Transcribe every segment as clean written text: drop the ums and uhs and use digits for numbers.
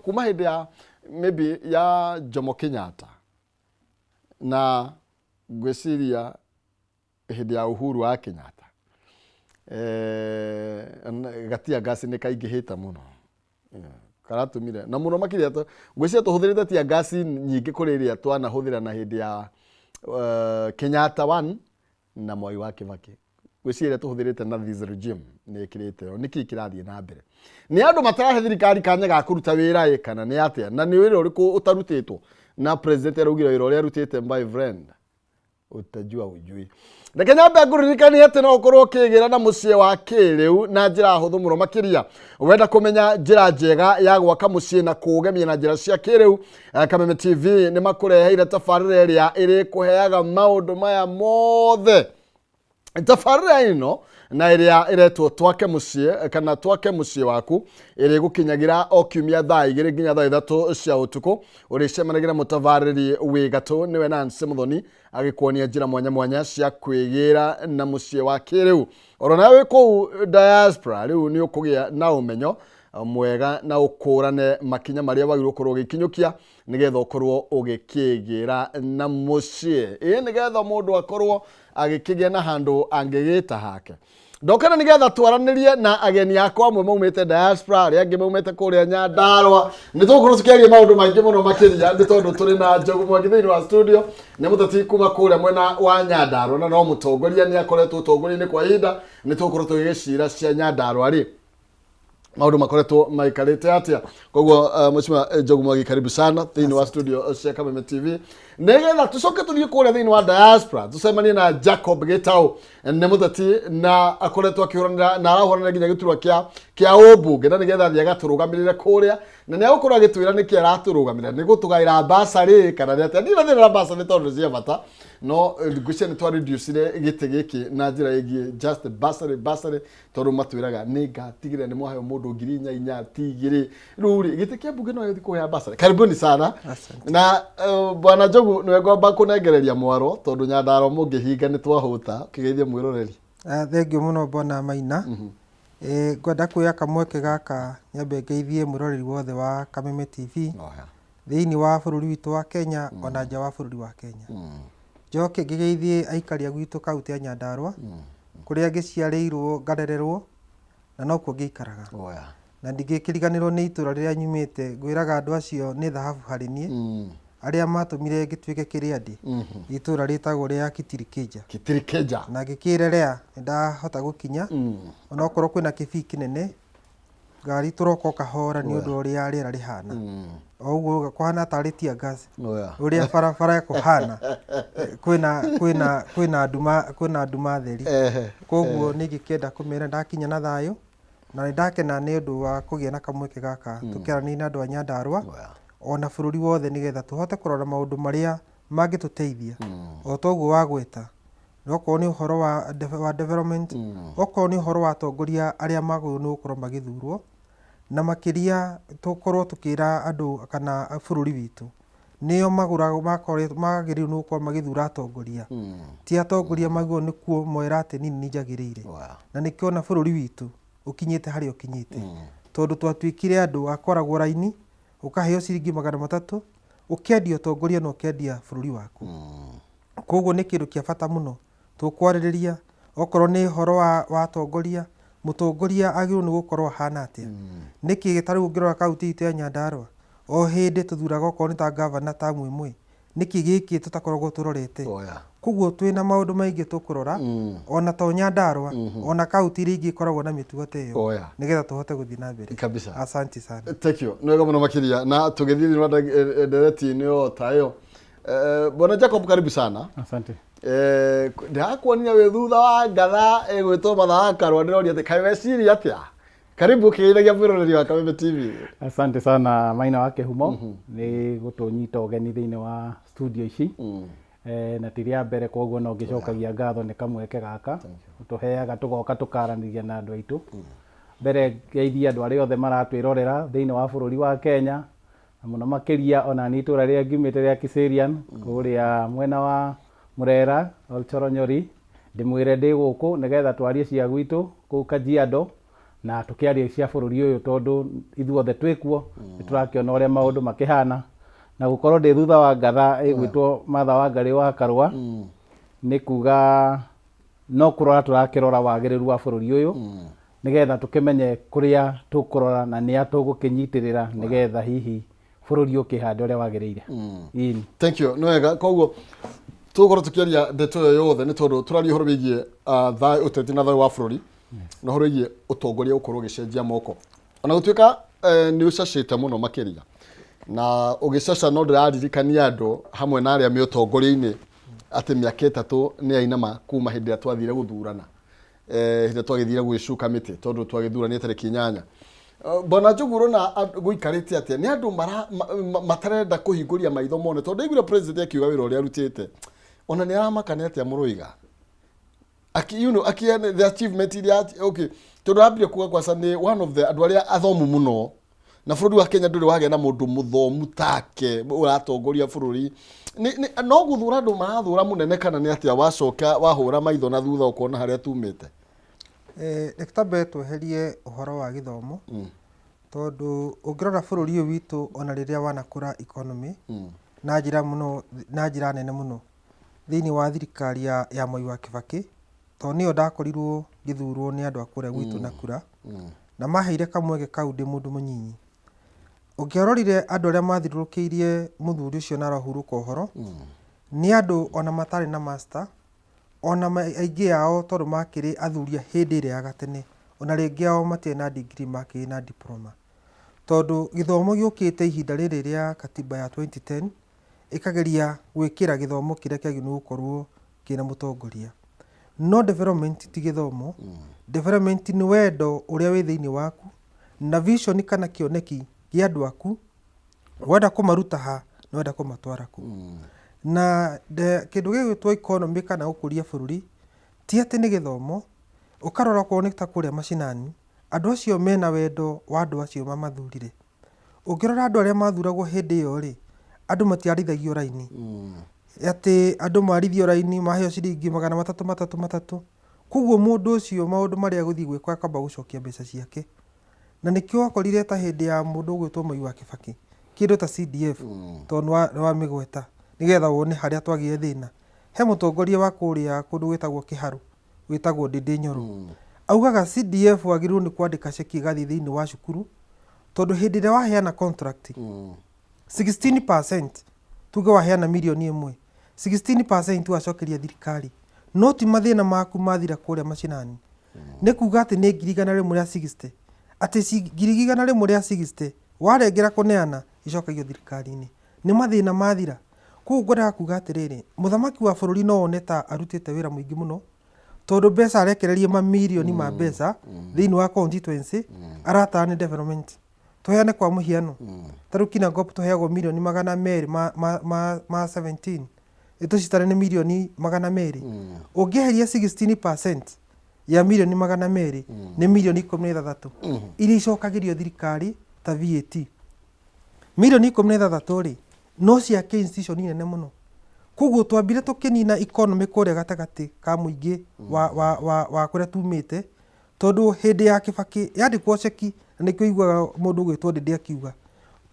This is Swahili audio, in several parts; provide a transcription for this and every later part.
kuma hindi ya maybe ya Jomo Kenyatta na gweciria hindi ya Uhuru wa Kenyatta gatia gasi ni kaingihita muno karatumire na muno makiria to gweciria tuhuthirite tia gasi nyingi kuriria twana huthira na hindi ya Kenyatta 1 na Moi wa Kibaki gweciria tuhuthirite na this regime ni kirite niki kirathie na mbere ni andu matarahe thirikari kanya ga kuruta wira kana ni atia na ni wira uriku utarutitwo na president arugire wira uria arutite my friend utajua ujui na Kenya baguririkani ate no korwo kigira na mucie wa kiriu na njira huthu muno makiria wenda kumenya njira njega ya gwaka mucie na kugemia na njira cia kiriu Kameme TV ni makureheire tafarira iria iri kuheaga maundu maya mothe tafarira ino na iria iretwo twake mucie kana twake mucie waku iri gukinyagira o kiumia thaa 2 nginya thaa 3 cia utuku uri cemanagira mutavariri wi gatũ niwe Nancy Muthoni agikuonia njira mwanya mwanya cia kwigira na mucie wa kiriu oro nawe ku diaspora riu ni ukugia na umenyo mwega na ukurane makinya maria wagirwo korwo gikinyukia nigetha ukorwo ugikigira na mucie nigetha mundu akorwo agikigia na handu angigita hake ndokana nigetha twaranirie na ageni akwa amwe maumite diaspora aria angi maumite kuria Nyandarua ni tukorwo tukiaria maundu maingi muno makiria ndi tondu turi na Njogu Mwangi thiini wa studio ni mutati kuma kuria mwena wa Nyandarua na no mutongoria ni akoretwo utongoria-ini kwa ihinda ni tukorwo tugicira cia Nyandarua ri maundu makoretwo maikarite atia koguo mheshimiwa Njogu Mwangi karibu sana thiini wa studio cia Kameme TV nigetha tucoke tuthie kuria thiini wa diaspora tucemanie na Jacob Gitau ni mutati na akoretwo akihuranira na arahurana nginya giturwa kia ubunge na nigetha thia gaturugamirire kuria na ni agukorwo agitwira niki araturugamirira ni gutugaira basari kana ni atia ni thina basari tondu cia bata no ngwicia ni twa reduce gite giki na njira igi just basari tondu matwiraga ni ngatigire ni mwahe mundu 4,000 tigiri ruri gite kia bunge no yothi kuhea basari karibuni sana. Asante. Na bwana Njogu niwe ngomba kunegereria mwaro tondu Nyandarua mungihinga ni twahuta kigeithie mwiroreri. Thank you muno bwana Maina. Ngwenda kuya kamweke gaka nyambe ngeithie mwiroreri wothe wa Kameme TV thiini wa bururi witu wa Kenya ona nja wa bururi wa Kenya. Njoke ngeithie aikari agwitu kaunti ya Nyandarua kuria ngiciareirwo ngarererwo na no kuo ngiikaraga na ndigikiriganirwo ni itura riria nyumite ngwiraga andu acio ni thahabu hari nie aria matumire ngituike kiria ndi itura ritagwo ria Kitirikeja na ngikirerea ndahota gukinya ona okorwo kwina kibii kinene ngari turoko kahora ni undu uria riera rihana oguo kwana tari tia gas uria barabara kuhana kwina nduma theri koguo ningikenda kumira ndakinya na thayo na ndakena ni undu wa kugia na kamweke gaka tukiarania na andu a Nyandarua ona bururi wothe nigetha tuhote kurora maundu maria mangituteithia o toguo wa gweta noko ni uhoro wa development oko ni uhoro wa tongoria aria maguru ni ukorwo magithurwo na makiria tukorwo tukira andu kana bururi witu nio magura magiriru ni ukorwo magithura atongoria ti atongoria maguo ni kuo moera ati nini njagirire na nikiona bururi witu ukinyite hari ukinyite tondu twatwikire andu akoragwo raini ukaheo ciringi 300 ukendia tongoria no ukendia bururi waku koguo ni kindu kia bata muno tukwariria okorwo ni horo wa tongoria mutongoria agiru ni gukorwo hana atia niki gitari ngirora kaunti itu ya Nyandarua o hindi tuthuraga okorwo ni ta governor ta mwimwe niki giki tutakoragwo turorete koguo twina maundu maingi tukurora ona to Nyandarua ona kaunti ringi koragwo na mitugo teyo nigetha tuhote guthii na mbere kabisa. Asante sana. Thank you niwega muno makiria na tugithii Rwanda dereti niyo tayo bwana Jacob karibu sana. Asante. Ndakuonia we thutha wa ngatha egwitwo mathaka Rwanda ria kai siri atia karibu kiiragia mwiroreri wa Kameme TV. Asante sana Maina wake humo ni gutunyita ugeni thiini wa studio ici na tiria mbere koguo no ngicokagia ngatho ni kamweke gaka utuheaga tugoka tukaraniria na andu aitu mbere ngeithia andu aria othe maratwirorera thiini wa bururi wa Kenya na muno makiria ona ni itura ria ngimite ria Kiserian kuria mwena wa Murera Olchoronyori ndimwire ndi guku nigetha twarie cia gwitu ku Kajiado na tukiaria cia bururi uyu tondu ithuothe twikuo niturakiona uria maundu makihana na gukorwo ndi thutha wa ngatha igwitwo Martha Wangari wa Karua ni kuga no kurora turakirora wagiriru wa bururi uyu nigetha tukimenye kuria tukurora na nia tugukinyitirira nigetha hihi bururi ukihande uria wagiriire. Thank you. No wega koguo tukorwo tukiaria ndeto yo yothe ni tondu turaria horo bigie thayu uteti na thayu wa bururi na horo bigie utongoria ukorwo gicenjia moko ona gutuika ni ucacite muno makiria na ugicaca no ndiraririkania andu hamwe na aria me utongoria-ini ati miaka 3 ni ainama kuma hindi ya twathire guthurana hindi twagithire gwicuka miti tondu twagithurania tariki 8 bona Njuguna na guikarite atia ni andu matarenda kuhinguria maitho mone tondu igure president akiuga wira uria arutite ona ni aramakania atia muruiga the achievement iria okay tondu ambire kuga kwa sani one of the andu aria athomu muno na bururi wa Kenya nduri wage na mundu muthomu take uratongoria bururi no guthura andu marathura munene kana ni atia wacoka wahura maitho na thutha ukona haria tumite Ektabe tweherie uhoro wa githomo tondu ungirora bururi uyu witu ona riria wanakura economy na njira nene muno thiini wa thirikari ya Mwai wa Kibaki tondu niyo ndakorirwo githurwo ni andu akure gwitu na kura na maheire kamweke kau ndi mundu munyinyi ungiororire andu aria mathirurukiirie muthuri ucio na rahuruka uhoro ni andu ona matari na master ona aingi yao tondu makiri athuria hindi iria ya gatene ona ringi yao matie na degree makiri na diploma tondu githomo giukite ihinda riri ria katiba ya 2010 ikageria gwikira githomo kiria kiaginu gukorwo kina mutongoria no development ti githomo development ni wendo uria wi thiini waku na vision kana kioneki gia andu aku wenda kumaruta ha no wenda kumatwara ku na kindu gigwitwo economy kana ukuria bururi ti ati ni githomo ukarora ko ni ta kuria mashinani andu acio mena wendo wa andu acio mamathurire ukirora andu aria mathuragwo hindi iyo ri andu matiarithagio raini ati andu marithio raini maheo ciringi 300 kuguo mundu ucio maundu maria guthii gwikwa akamba gucokia mbeca ciake na nikio akorire ta hindi ya mundu gwitwo Mwai wa Kibaki kindu ta CDF tondu wa migweta nigetha wone haria twagie thina he mutongoria wa kuria kundu gwitagwo Kiharu gwitagwo Ndindi Nyoro augaga CDF wagirirwo ni kwandika ceki gathi thiini wa cukuru tondu hindi ria waheana contract 16% tuge waheana milioni 1 16% wacokeria thirikari no ti mathina maku mathira kuria mashinani ni kuga ati ni ngirigana rimwe ria 60 ati ngirigana rimwe ria 60 warengera kuneana icokagio thirikari-ini ni mathina mathira ku ngwenda kuga atiriri muthamaki wa bururi no one ta arutite wira muingi muno tondu mbeca arekererie mamilioni ma mbeca thiini wa constituency aratani development tuheane kwa muhiano taru Kinangop tuheagwo milioni 200 ma 17 itucitare ni milioni 200 ungiheria 16% ya milioni 200 ni milioni 16 iria icokagirio thirikari ta VAT milioni 16 ri no ciake institution nene muno kuguo twambire tukinina economy kuria gatagati ka muingi wa kuria tumite tondu hindi ya Kibaki yandikwo ceki na nikio igwaga mundu gwitwo Ndindi akiuga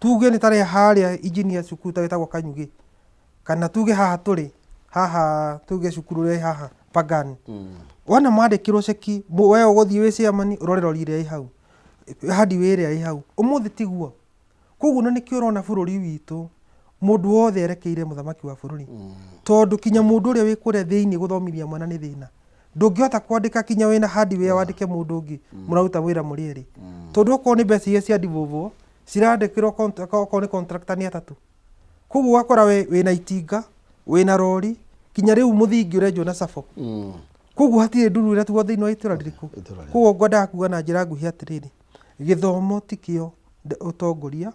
tuge ni tare haria engineer cukuru tagitagwo Kanyugi kana tuge haha turi haha tuge cukuru ri haha Pagani wana mandikirwo ceki we uguthii wi ciamani urorerorire ai hau hadi wire ai hau umuthi tiguo kuguo na nikio urona bururi witu mundu wothe erekeire muthamaki wa bururi tondu kinya mundu uria wi kuria thiini guthomithia mwana ni thina ndungihota kwandika kinya wina hadi we wandike mundu ungi muraruta wira murieri tondu ko ni mbeca cia ndivovo cirandikirwo ko ni contractor ni atatu kuguo wakora wina itinga wina rori kinya riu muthingi urenjwo na safo kuguo hatire nduru ira tugo thiini wa itura ririku kuguo ngwenda kuga na njira nguhi atiriri githomo tikio utongoria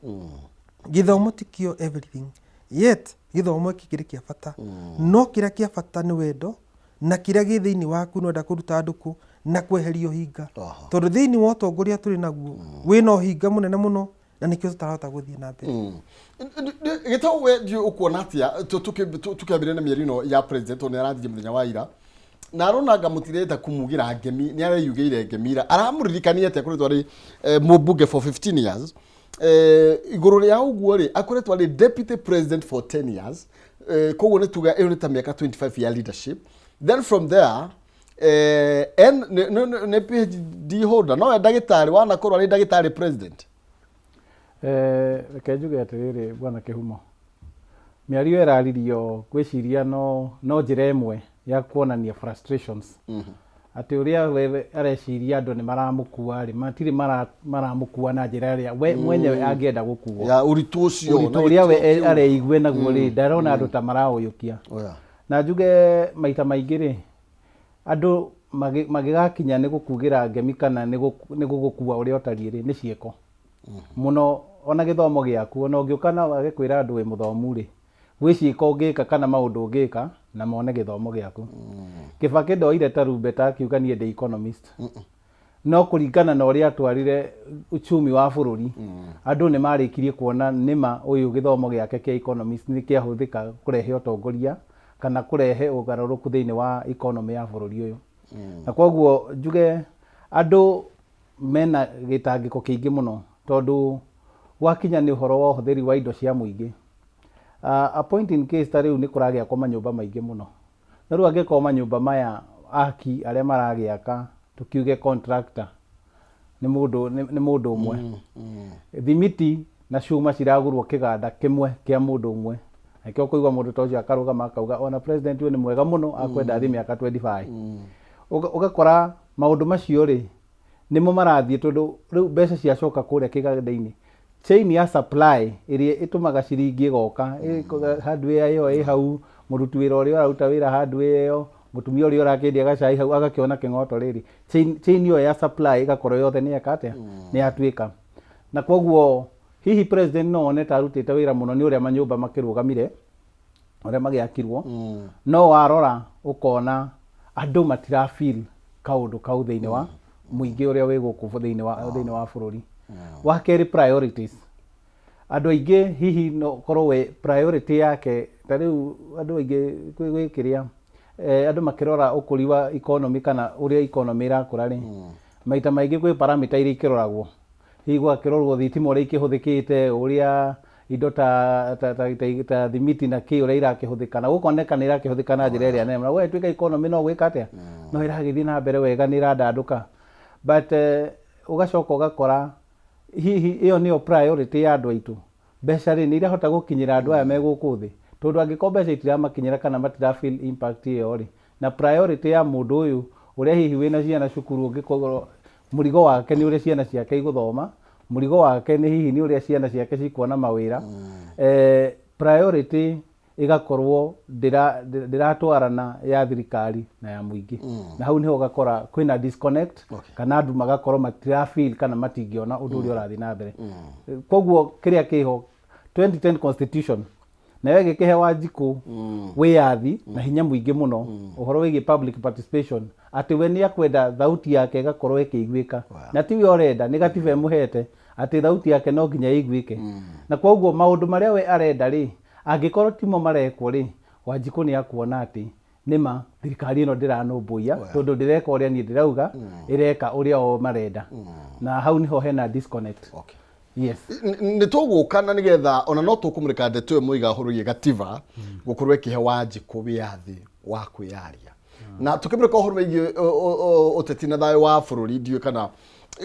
githomo tikio everything yet githomo kikiri kia bata no kira kia bata ni wendo na kira gi thiini waku no nda kuruta nduku na kweherio hinga tondu thiini wa utongoria turi naguo wina hinga munene muno na nikio tutarahota guthii na mbere gitawe ndio ukuona atia tukiambire na mierino ya president ona arathie muthenya wa ira na arona ngamutireta kumugira ngemi ni areyugire ngemira aramuririkania ate akoretwo ari mubunge for 15 years iguru ria uguo ri akoretwo ari deputy president for 10 years koguo ni tuga iyo ni ta miaka 25 year leadership. Then from there ne PhD holder no ndagitari wana korwo ari ndagitari president rekenjuge atiriri bwana Kihumo miario eraririo gwiciria no njira imwe ya kuonania frustrations ati uria areciria andu ni maramukua ri matiri maramukua na njira ria we mwenyewe angienda gukuo ya uritu ucio uria we areigue naguo ri ndarona andu ta marauyukia na njuge maita maingi ri andu magigakinya ni gukugira ngemi kana ni gugukua uria otari ri ni cieko muno ona githomo giaku ona ungiukana agikwira andu we muthomu ri gwi cieko ngika kana maundu ngika na mone githomo giaku Kibaki ndoire tarumbeta akiuga nie the economist no kuringana na uria atwarire uchumi wa bururi andu ni marikirie kuona nima uyu githomo giake kia economist ni kiahuthika kurehe utongoria kana kurehe ugaruruku thiini wa economy ya bururi uyu na koguo njuge andu mena gitangiko kiingi muno tondu wakinya ni uhoro wa uhuthiri wa indo cia muingi a point in case tariu ni kuragia kwa manyumba maingi muno na ru angiko manyumba maya aki aria maragiaka tukiuge contractor ni mundu umwe thimiti na cuma ciragurwo kiganda kimwe kia mundu umwe akio kuigwa mundu tocio akaruga makauga ona president we ni mwega muno akwenda thi miaka 25 ugakora maundu macio ri nimo marathie tondu riu mbeca ciacoka kuria kiganda-ini chain ya supply iria itumaga ciringi goka hardware iyo hau murutu wira uria aruta wira hardware iyo mutumia uria urakendia gacai hau agakiona kingoto riri chain iyo ya supply igakorwo yothe ni yakate ni yatwika na koguo hihi president no one tarutite wira muno ni uria manyumba makirugamire uria magiakirwo no warora ukona andu matira feel kaundu kau thiini wa muingi uria wi guku thiini wa bururi wa keri priorities andu aingi hihi no korwo we priority yake tariu andu aingi gwikiria andu makirora ukuri wa economy kana uria economy irakura ri maita maingi kwi parameter iria ikiroragwo hihi gwakirorwo thitima uria ikihuthikite uria indo ta thimiti na ki uria irakihuthika na gukoneka ni irakihuthika na njira iria nene we twika economy no gwika atia no iragithi na mbere wega ni irandanduka but ugacoka ugakora hihi iyo niyo priority ya andu aitu mbeca ri ni irahota gukinyira andu aya me guku thi tondu angiko mbeca itiramakinyira kana matira feel impact iyo ri na priority ya mundu uyu uria hihi wina ciana cukuru ungikorwo murigo wake ni uria ciana ciake iguthoma murigo wake ni hihi ni uria ciana ciake cikuona mawira priority igakorwo ndiratwarana ya thirikari na ya muingi na hau niho ugakora kwina disconnect kana andu magakorwo matira feel kana matingiona undu uria urathi na mbere koguo kiria kiho 2010 constitution na wege kihe Wanjiku wiyathi na hinya muingi muno uhoro wigi public participation ati we ni akwenda thauti yake igakorwo ikiiguika na tiwe orenda ni gatiba muhete ati thauti yake no nginya iguike na koguo maundu maria we arenda ri angikorwo timo marekwo ri Wanjiku ni akuona ati nima thirikari ino ndiranumbuia tondu ndireka uria ni ndirauga ireka uria o marenda na hau niho hena disconnect. Yes. Ni tugukana nigetha ona no tukumurika ndeto muiga huruye gativa gukorwo ikihe Wanjiku wiyathi wa kwiyaria na tukimurika huru wigi uteti na thayo wa bururi ndiu kana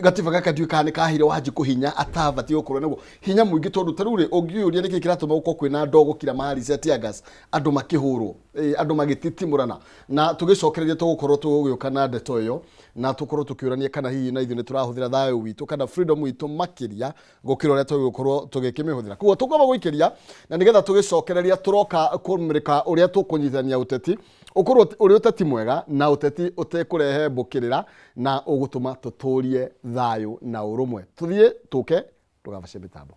gativa gaka ndiu kana kahire Wanjiku hinya atavati gukorwo naguo hinya muingi tondu taruri ungiuria niki kiratuma guko kwina ndogo kira mahali cia tiagas andu makihurwo andu magititimurana na tugicokereria tugukorwo tugiukana ndeto iyo na tukorwo tukiurania kana hihi na ithu ni turahuthira thayo witu kana freedom witu makiria gukira uria tugukorwo tugikimihuthira kuo tukwaba guikiria na nigetha tugicokereria turoka kumirika uria tukunyithania uteti ukorwo uri uteti mwega na uteti utekurehe mbukirira na ugutuma tuturie thayo na urumwe tuthie tuke tugabace mitambo.